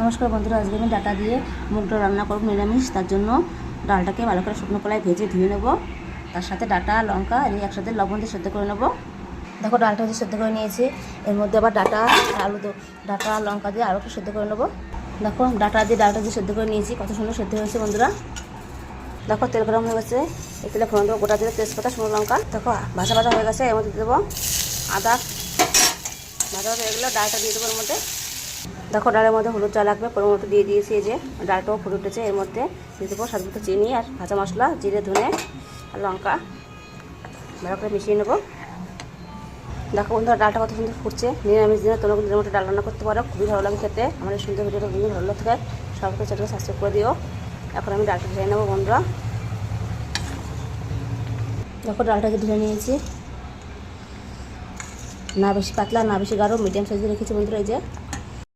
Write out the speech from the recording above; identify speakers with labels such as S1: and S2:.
S1: নমস্কার বন্ধুরা, আজকে আমি ডাটা দিয়ে মুগ ডাল রান্না করব নিরামিষ। তার জন্য ডালটাকে ভালো করে শুকনো কড়াই ভেজে ধুয়ে নেব। তার সাথে ডাটা লঙ্কা এই একসাথে লবণ দিয়ে সেদ্ধ করে নেব। দেখো ডালটা দিয়ে সেদ্ধ করে নিয়েছি। এর মধ্যে আবার ডাটা ডাটা লঙ্কা দিয়ে আরও একটু সেদ্ধ করে নেব। দেখো ডাটা দিয়ে ডালটা দিয়ে সেদ্ধ করে নিয়েছি, কত সুন্দর সেদ্ধ হয়েছে বন্ধুরা। দেখো তেল গরম হয়ে গেছে, এই তেলে ফোড়ন দেবো গোটা দিয়ে তেজপাতা শুকনো লঙ্কা। দেখো ভাজা ভাজা হয়ে গেছে, এর মধ্যে দেবো আদা। ভাজা ভাজা হয়ে গেলে ডালটা দিয়ে দেবো এর মধ্যে। দেখো ডালের মধ্যে হলুদ চা লাগবে পরিমাণ মতো দিয়ে দিয়েছি। এই যে ডালটাও ফুটে উঠেছে, এর মধ্যে দিয়ে দেবো স্বাদ মতো চিনি আর ভাজা মশলা, জিরে ধনে আর লঙ্কা ভালো করে মিশিয়ে নেবো। দেখো বন্ধুরা ডালটা কত সুন্দর ফুটছে। নিরামিষ দিনে তোমরা কিন্তু মধ্যে ডাল রান্না করতে পারো, খুবই ভালো লাগে খেতে। আমার এই সুন্দর ভিডিওটা খুবই ভালো লাগে, সবাইকে চ্যানেলকে সাবস্ক্রাইব করে দিও। এখন আমি ডালটা ধুয়ে নেবো বন্ধুরা। দেখো ডালটাকে ধুয়ে নিয়েছি, না বেশি পাতলা না বেশি গাঢ়, মিডিয়াম সাইজে রেখেছি বন্ধুরা। এই যে